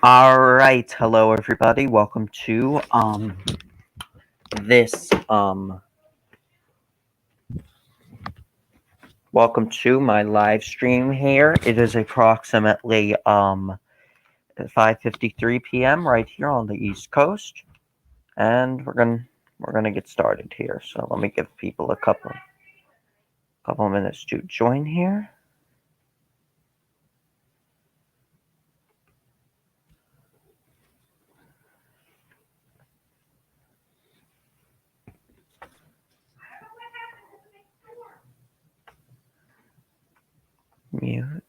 All right, hello everybody. Welcome to this welcome to my live stream here. It is approximately 5:53 p.m. right here on the East Coast, and we're gonna get started here. So let me give people a couple minutes to join here. Mute.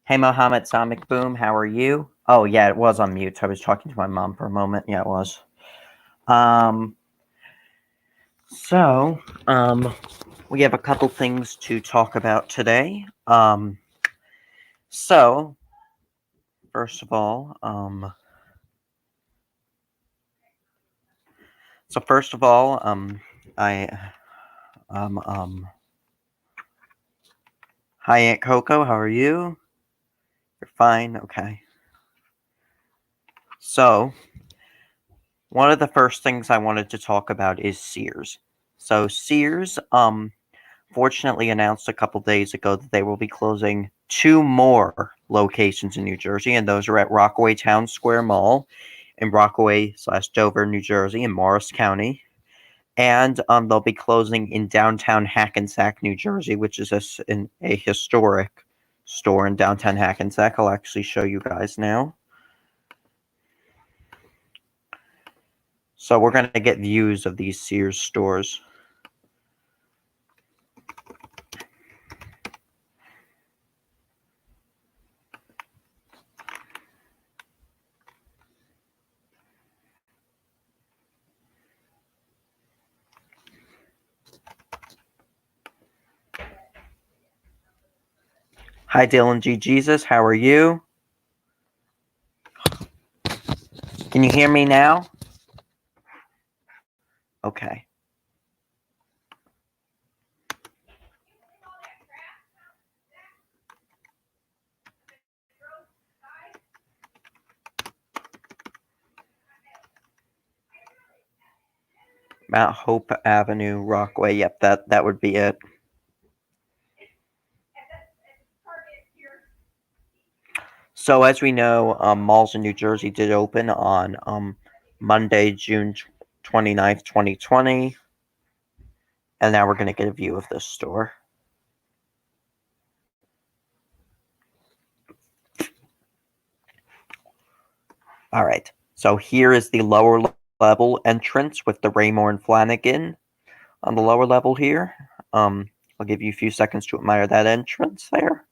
Hey Mohammed Samic Boom, how are you? Oh yeah, it was on mute. I was talking to my mom for a moment. Yeah, it was. So, we have a couple things to talk about today. So first of all, I, hi Aunt Coco, how are you? You're fine, okay. So, one of the first things I wanted to talk about is Sears. So Sears, fortunately announced a couple days ago that they will be closing 2 more locations in New Jersey, and those are at Rockaway Town Square Mall in Rockaway/Dover, New Jersey, in Morris County. And they'll be closing in downtown Hackensack, New Jersey, which is a historic store in downtown Hackensack. I'll actually show you guys now. So we're going to get views of these Sears stores. Hi, Dylan G. Jesus. How are you? Can you hear me now? Okay. Mount Hope Avenue, Rockaway. Yep, that would be it. So as we know, malls in New Jersey did open on Monday, June 29th, 2020. And now we're going to get a view of this store. All right. So here is the lower level entrance with the Raymore and Flanagan on the lower level here. I'll give you a few seconds to admire that entrance there.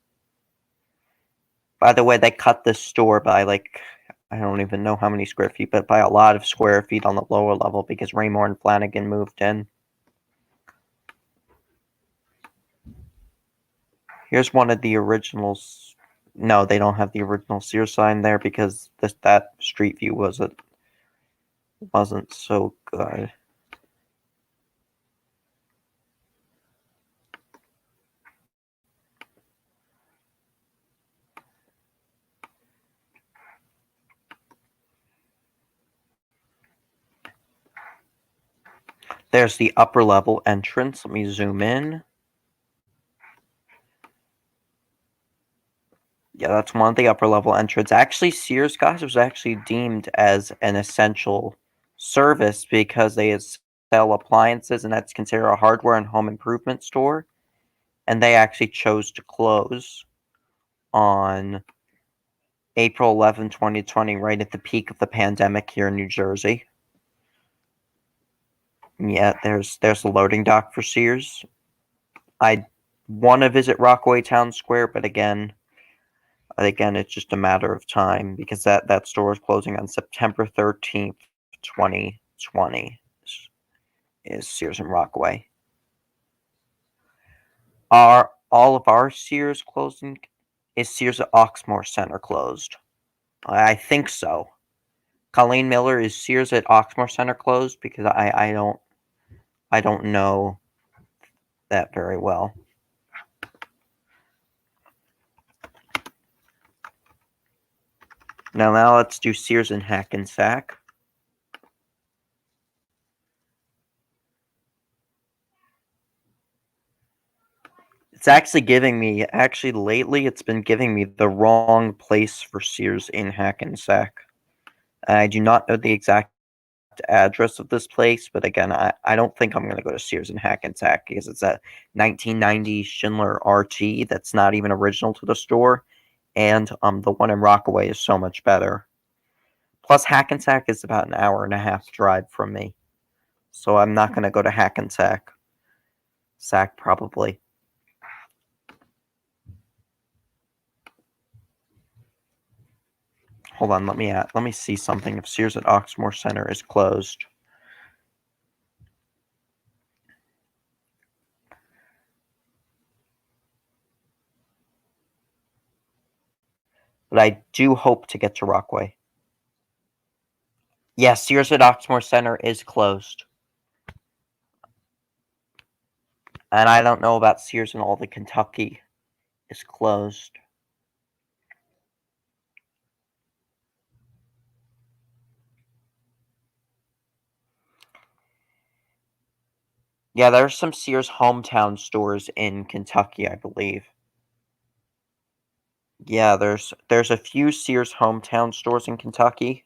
By the way, they cut this store by I don't even know how many square feet, but by a lot of square feet on the lower level because Raymore and Flanagan moved in. Here's one of the originals. No, they don't have the original Sears sign there because that street view wasn't so good. There's the upper level entrance. Let me zoom in. Yeah, that's one of the upper level entrance. Actually, Sears, guys, was actually deemed as an essential service because they sell appliances, and that's considered a hardware and home improvement store. And they actually chose to close on April 11, 2020, right at the peak of the pandemic here in New Jersey. Yeah, there's a loading dock for Sears. I want to visit Rockaway Town Square, but again, it's just a matter of time because that store is closing on September 13th, 2020. Is Sears and Rockaway. Are all of our Sears closing? Is Sears at Oxmoor Center closed? I think so. Colleen Miller, is Sears at Oxmoor Center closed? Because I don't know that very well. Now let's do Sears and Hackensack. It's actually lately it's been giving me the wrong place for Sears in Hackensack. I do not know the exact address of this place, but again, I don't think I'm going to go to Sears in Hackensack because it's a 1990 Schindler RT that's not even original to the store, and the one in Rockaway is so much better. Plus, Hackensack is about an hour and a half drive from me, so I'm not going to go to Hackensack. Sack probably. Hold on, let me see something. If Sears at Oxmoor Center is closed. But I do hope to get to Rockaway. Yes, Sears at Oxmoor Center is closed. And I don't know about Sears in Alden, Kentucky is closed. Yeah, there's some Sears hometown stores in Kentucky, I believe. Yeah, there's a few Sears hometown stores in Kentucky,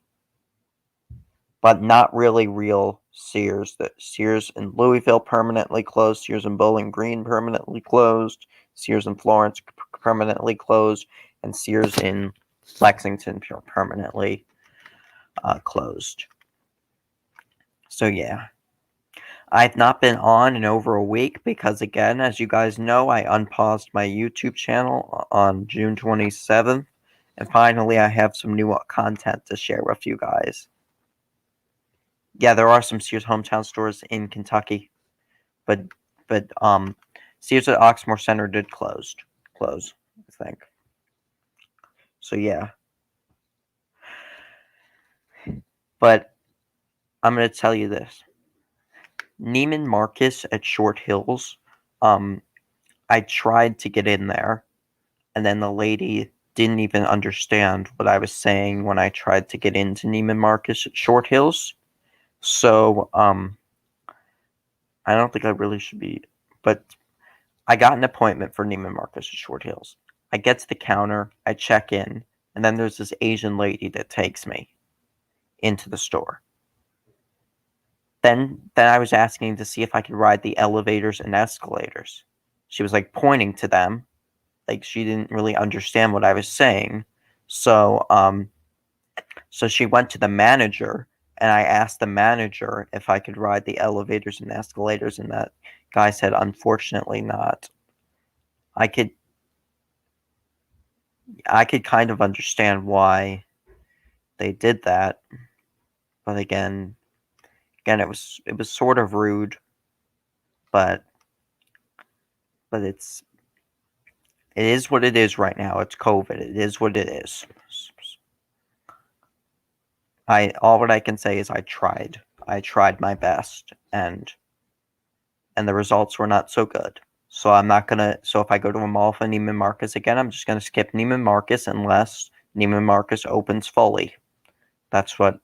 but not really real Sears. That Sears in Louisville permanently closed, Sears in Bowling Green permanently closed, Sears in Florence permanently closed, and Sears in Lexington permanently closed. So yeah. I've not been on in over a week because, again, as you guys know, I unpaused my YouTube channel on June 27th, and finally I have some new content to share with you guys. Yeah, there are some Sears hometown stores in Kentucky, but Sears at Oxmoor Center did close, I think. So yeah. But I'm going to tell you this. Neiman Marcus at Short Hills, I tried to get in there, and then the lady didn't even understand what I was saying when I tried to get into Neiman Marcus at Short Hills. So, I don't think I really should be, but I got an appointment for Neiman Marcus at Short Hills. I get to the counter, I check in, and then there's this Asian lady that takes me into the store. Then I was asking to see if I could ride the elevators and escalators. She was like pointing to them, like she didn't really understand what I was saying. So she went to the manager, and I asked the manager if I could ride the elevators and escalators, and that guy said, unfortunately not. I could kind of understand why they did that, but again, it was sort of rude, but it is what it is right now. It's COVID. It is what it is. All what I can say is I tried. I tried my best, and the results were not so good. So I'm not gonna. So if I go to a mall for Neiman Marcus again, I'm just gonna skip Neiman Marcus unless Neiman Marcus opens fully. That's what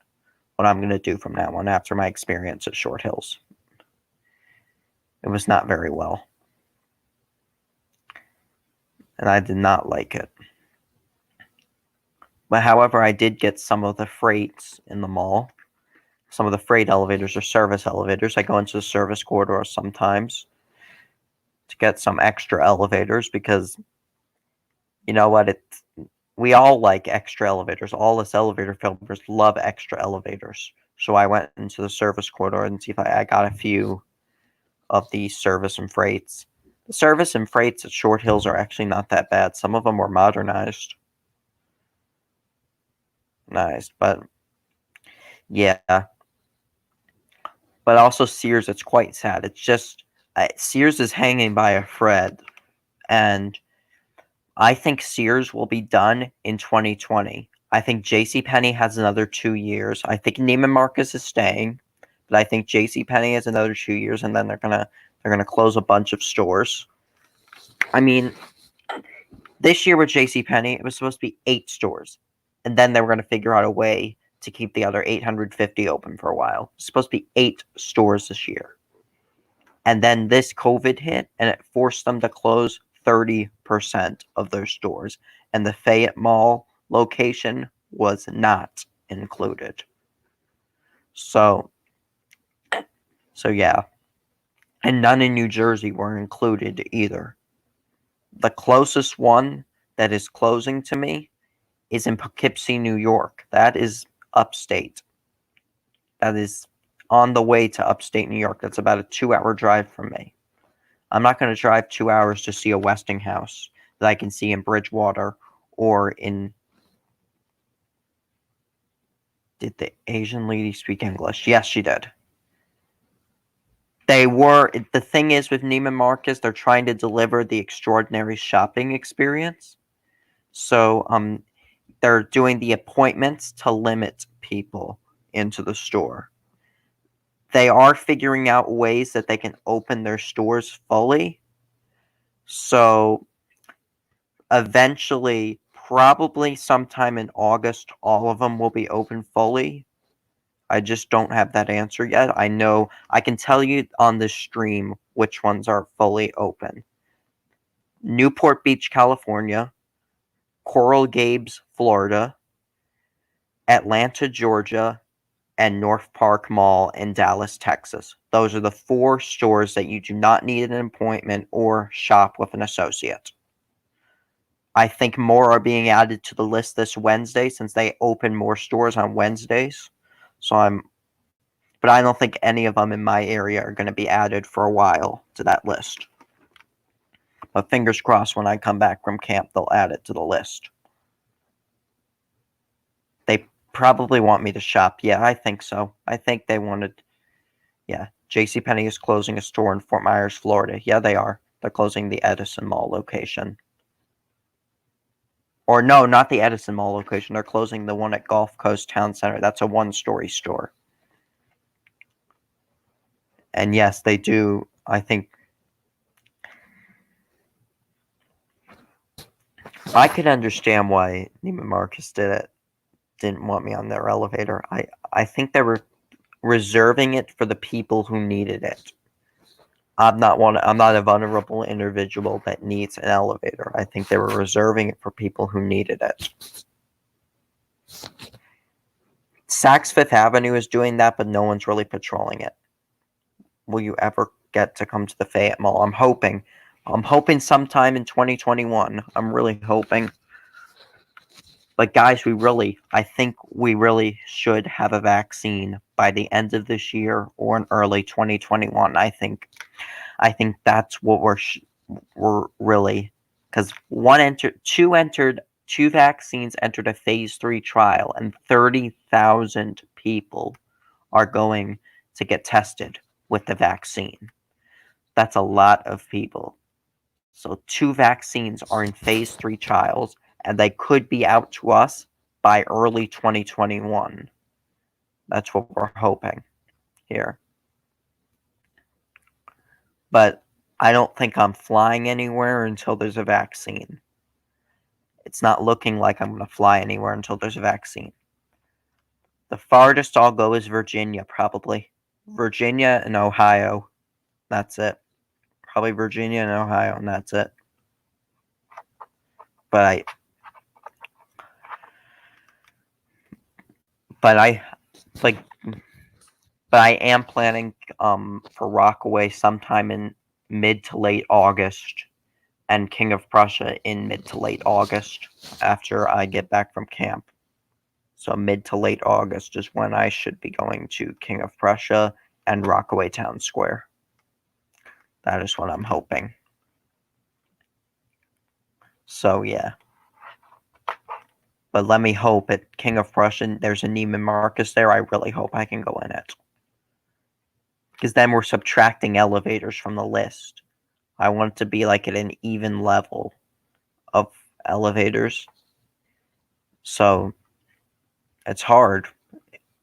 I'm gonna do from now on. After my experience at Short Hills, it was not very well, and I did not like it. But however, I did get some of the freights in the mall. Some of the freight elevators are service elevators. I go into the service corridor sometimes to get some extra elevators because you know what, we all like extra elevators. All us elevator filmers love extra elevators. So I went into the service corridor and see if I got a few of the service and freights. The service and freights at Short Hills are actually not that bad. Some of them were modernized. Nice, but yeah. But also Sears, it's quite sad. It's just Sears is hanging by a thread, and I think Sears will be done in 2020. I think JCPenney has another 2 years. I think Neiman Marcus is staying, but I think JCPenney has another 2 years, and then they're gonna close a bunch of stores. I mean, this year with JCPenney, it was supposed to be 8 stores, and then they were gonna figure out a way to keep the other 850 open for a while. It's supposed to be 8 stores this year. And then this COVID hit, and it forced them to close 30% of their stores. And the Fayette Mall location was not included. So yeah. And none in New Jersey were included either. The closest one that is closing to me is in Poughkeepsie, New York. That is upstate. That is on the way to upstate New York. That's about a 2-hour drive from me. I'm not going to drive 2 hours to see a Westinghouse that I can see in Bridgewater or in... Did the Asian lady speak English? Yes, she did. They were... The thing is with Neiman Marcus, they're trying to deliver the extraordinary shopping experience. So they're doing the appointments to limit people into the store. They are figuring out ways that they can open their stores fully. So eventually, probably sometime in August, all of them will be open fully. I just don't have that answer yet. I know I can tell you on the stream which ones are fully open. Newport Beach, California, Coral Gables, Florida, Atlanta, Georgia, and North Park Mall in Dallas, Texas. Those are the 4 stores that you do not need an appointment or shop with an associate. I think more are being added to the list this Wednesday since they open more stores on Wednesdays. But I don't think any of them in my area are going to be added for a while to that list. But fingers crossed when I come back from camp, they'll add it to the list. They probably want me to shop. Yeah, I think so. I think they wanted... Yeah, JCPenney is closing a store in Fort Myers, Florida. Yeah, they are. They're closing the Edison Mall location. Or no, not the Edison Mall location. They're closing the one at Gulf Coast Town Center. That's a 1-story store. And yes, they do. I think I could understand why Neiman Marcus didn't want me on their elevator. I think they were reserving it for the people who needed it. I'm not a vulnerable individual that needs an elevator. I think they were reserving it for people who needed it. Saks Fifth Avenue is doing that, but no one's really patrolling it. Will you ever get to come to the Fayette Mall? I'm hoping sometime in 2021. I'm really hoping. But guys, I think we really should have a vaccine by the end of this year or in early 2021. I think that's what we're really, because two vaccines entered a phase 3 trial, and 30,000 people are going to get tested with the vaccine. That's a lot of people. So 2 vaccines are in phase 3 trials, and they could be out to us by early 2021. That's what we're hoping here. But I don't think I'm flying anywhere until there's a vaccine. It's not looking like I'm going to fly anywhere until there's a vaccine. The farthest I'll go is Virginia, probably. Virginia and Ohio. That's it. Probably Virginia and Ohio, and that's it. But I am planning for Rockaway sometime in mid to late August and King of Prussia in mid to late August after I get back from camp. So mid to late August is when I should be going to King of Prussia and Rockaway Town Square. That is what I'm hoping. So yeah. But let me hope at King of Prussia there's a Neiman Marcus there. I really hope I can go in it. Because then we're subtracting elevators from the list. I want it to be like at an even level of elevators. So it's hard.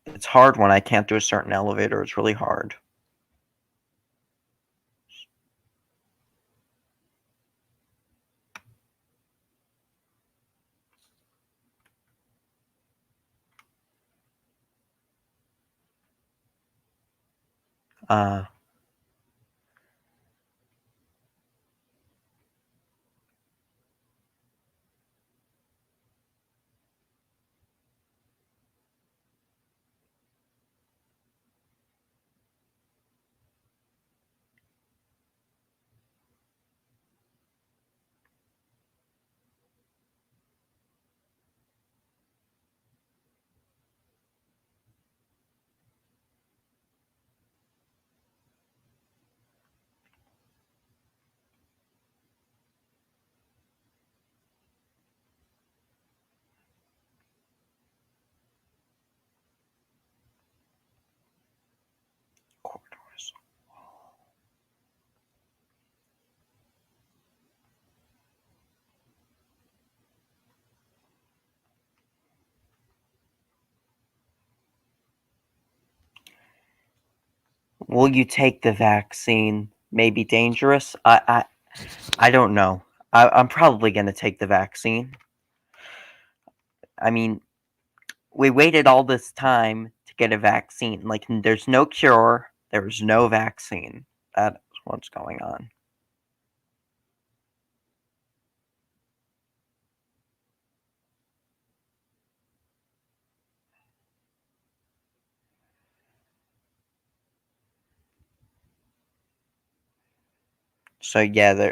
It's hard when I can't do a certain elevator. It's really hard. Uh, corridors. Will you take the vaccine? May be dangerous. I don't know. I'm probably going to take the vaccine. I mean, we waited all this time to get a vaccine. Like, there's no cure. There's no vaccine. That's what's going on. So yeah,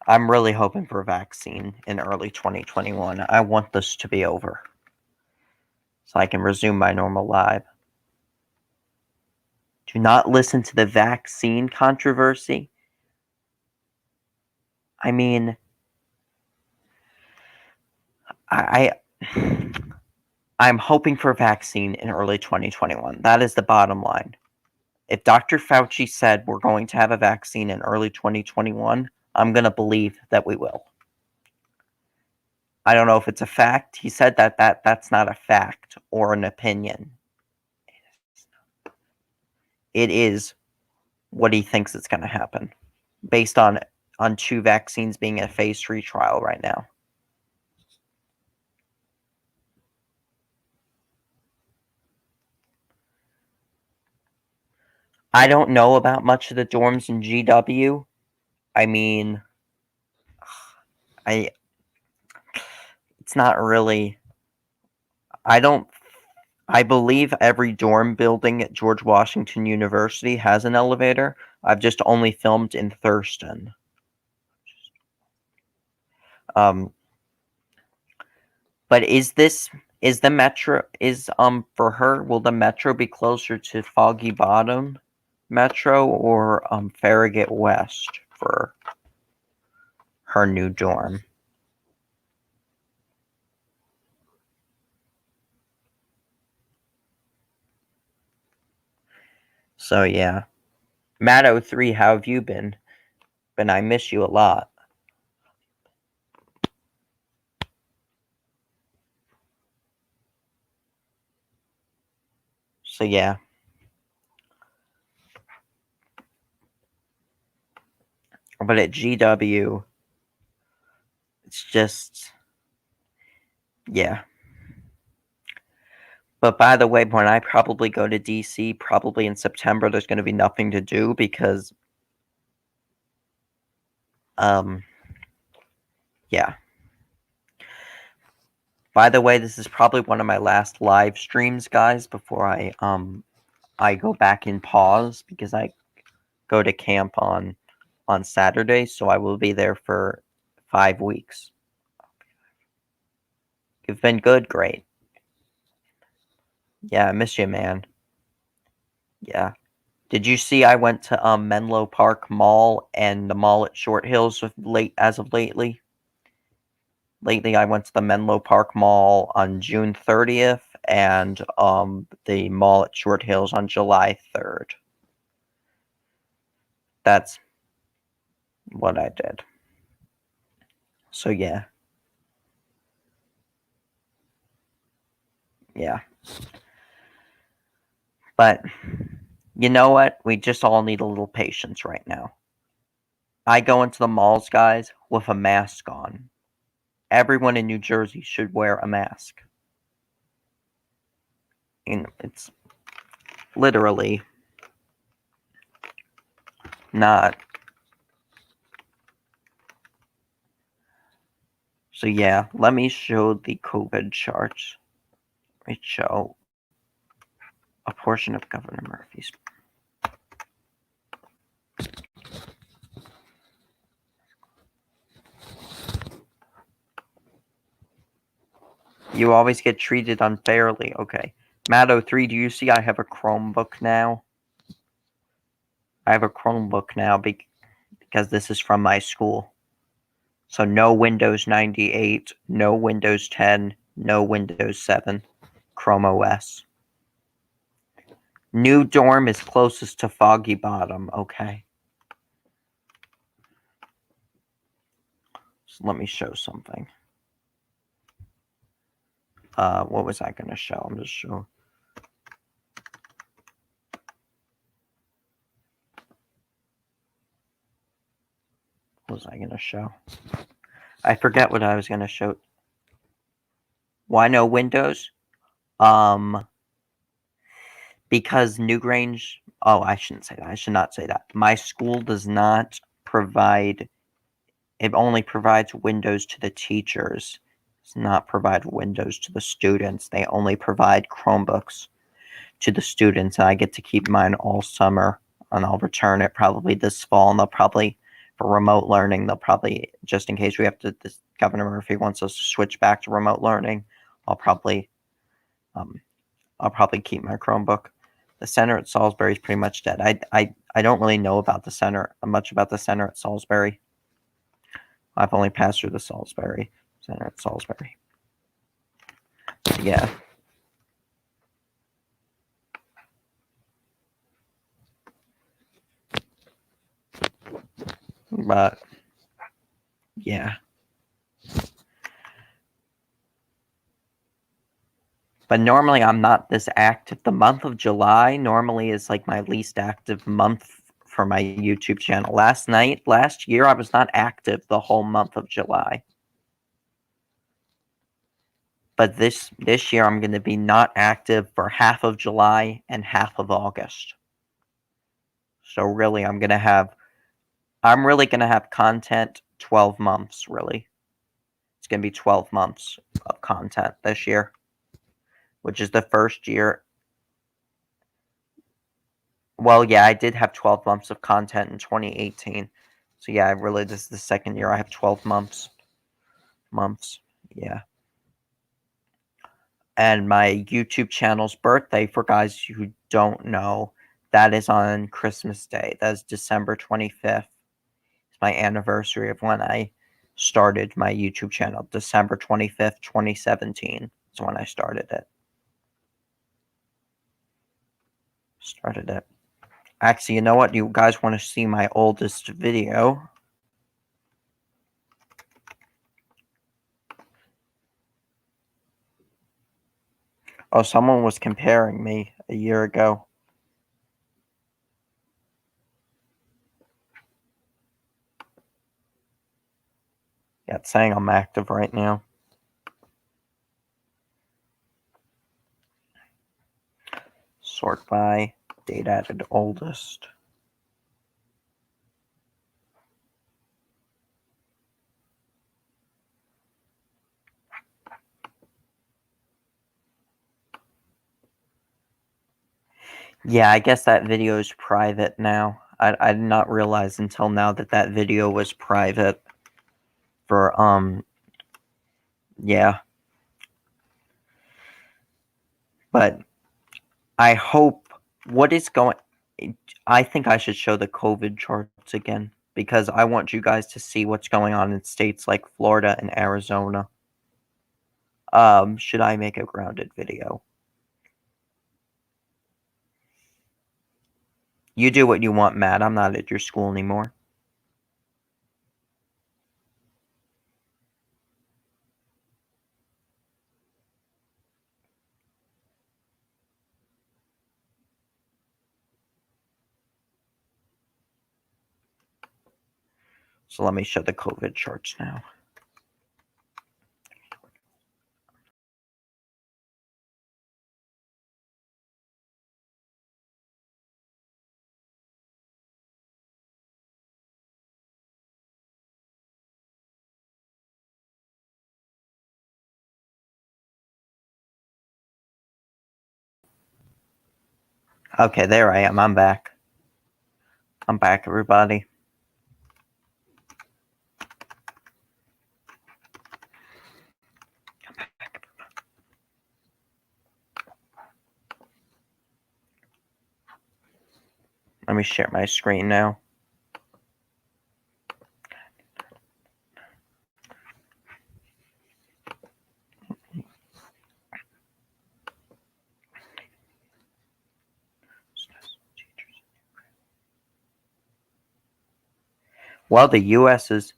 I'm really hoping for a vaccine in early 2021. I want this to be over so I can resume my normal life. Do not listen to the vaccine controversy. I mean, I I'm hoping for a vaccine in early 2021. That is the bottom line. If Dr. Fauci said we're going to have a vaccine in early 2021, I'm going to believe that we will. I don't know if it's a fact. He said that's not a fact or an opinion. It is what he thinks is going to happen based on two vaccines being in a phase 3 trial right now. I don't know about much of the dorms in GW. I mean, it's not really. I believe every dorm building at George Washington University has an elevator. I've just only filmed in Thurston. But is the metro for her? Will the metro be closer to Foggy Bottom Metro or Farragut West for her new dorm? So yeah, Matt03, how have you been? I miss you a lot. So yeah. But at GW, it's just, yeah. But by the way, when I probably go to DC, probably in September, there's going to be nothing to do because, yeah. By the way, this is probably one of my last live streams, guys, before I go back in pause because I go to camp on Saturday, so I will be there for 5 weeks. You've been good, great. Yeah, I miss you, man. Yeah. Did you see I went to Menlo Park Mall and the mall at Short Hills as of lately? Lately, I went to the Menlo Park Mall on June 30th and the mall at Short Hills on July 3rd. That's what I did. So yeah. Yeah. But you know what? We just all need a little patience right now. I go into the malls, guys, with a mask on. Everyone in New Jersey should wear a mask. And it's literally not. So yeah, let me show the COVID charts. Let me show a portion of Governor Murphy's. You always get treated unfairly. Okay. Matt03, do you see I have a Chromebook now? I have a Chromebook now because this is from my school. So no Windows 98, no Windows 10, no Windows 7, Chrome OS. New dorm is closest to Foggy Bottom, okay. So let me show something. What was I going to show? I'm just showing. What was I going to show? I forget what I was going to show. Why no Windows? Because Newgrange. Oh, I shouldn't say that. I should not say that. My school does not provide. It only provides Windows to the teachers. It does not provide Windows to the students. They only provide Chromebooks to the students, and I get to keep mine all summer. And I'll return it probably this fall. And they'll probably, for remote learning, they'll probably, just in case we have to, this Governor Murphy wants us to switch back to remote learning, I'll probably keep my Chromebook. The center at Salisbury is pretty much dead. I don't really know about the center, much about the center at Salisbury. I've only passed through the Salisbury center at Salisbury. Yeah. But yeah. But normally I'm not this active. The month of July normally is like my least active month for my YouTube channel. Last year, I was not active the whole month of July. But this year, I'm going to be not active for half of July and half of August. So really, I'm really going to have content 12 months, really. It's going to be 12 months of content this year, which is the first year. Well, yeah, I did have 12 months of content in 2018. So yeah, this is the second year I have 12 months. Yeah. And my YouTube channel's birthday, for guys who don't know, that is on Christmas Day. That is December 25th. It's my anniversary of when I started my YouTube channel. December 25th, 2017 is when I started it. Actually, you know what? You guys want to see my oldest video? Oh, someone was comparing me a year ago. Yeah, it's saying I'm active right now. Sort by date added oldest. Yeah, I guess that video is private now. I did not realize until now that video was private. for, yeah. But I hope what is going... I think I should show the COVID charts again, because I want you guys to see what's going on in states like Florida and Arizona. Should I make a grounded video? You do what you want, Matt. I'm not at your school anymore. So let me show the COVID charts now. Okay, there I am. I'm back. I'm back, everybody. Let me share my screen now. Well, the U.S. is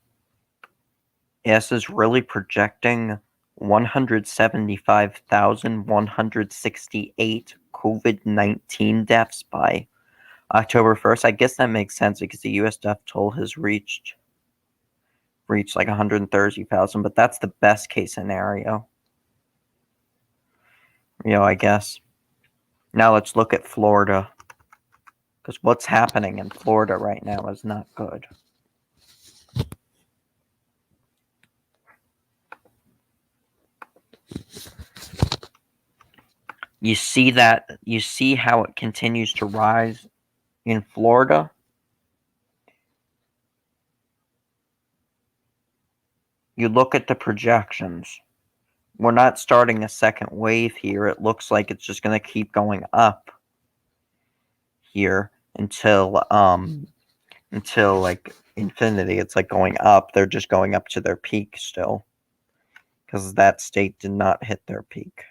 really projecting 175,168 COVID-19 deaths by October 1st. I guess that makes sense because the U.S. death toll has reached like 130,000, but that's the best case scenario. I guess. Now let's look at Florida, because what's happening in Florida right now is not good. You see that? You see how it continues to rise in Florida? You look at the projections. We're not starting a second wave here. It looks like it's just going to keep going up here until like infinity. It's like going up. They're just going up to their peak still, because that state did not hit their peak.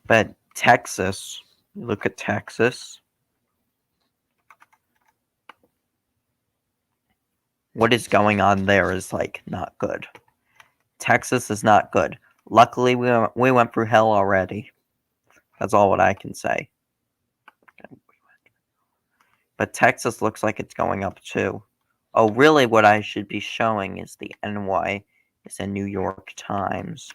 But Texas, look at Texas. What is going on there is like not good. Texas is not good. Luckily, we went through hell already. That's all what I can say. But Texas looks like it's going up too. Oh, really what I should be showing is the NY, is the New York Times.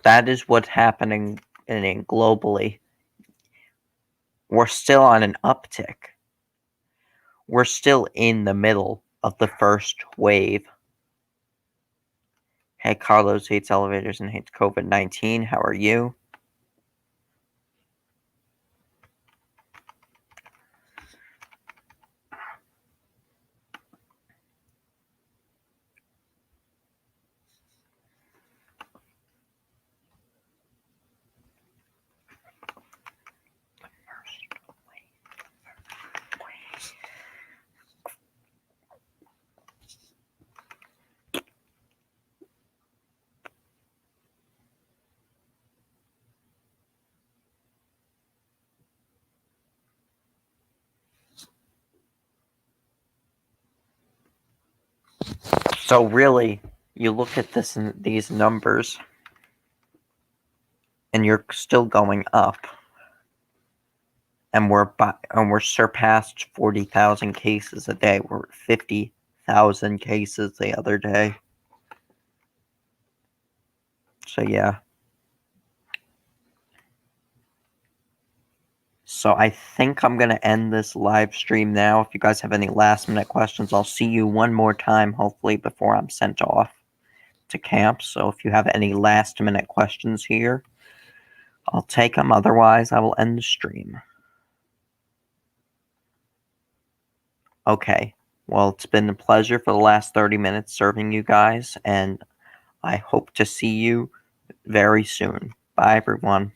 That is what's happening globally. We're still on an uptick. We're still in the middle of the first wave. Hey, Carlos hates elevators and hates COVID-19. How are you? So really, you look at these numbers, and you're still going up. and we're surpassed 40,000 cases a day. We're at 50,000 cases the other day. So yeah. So I think I'm going to end this live stream now. If you guys have any last minute questions, I'll see you one more time, hopefully, before I'm sent off to camp. So if you have any last minute questions here, I'll take them. Otherwise, I will end the stream. Okay. Well, it's been a pleasure for the last 30 minutes serving you guys, and I hope to see you very soon. Bye, everyone.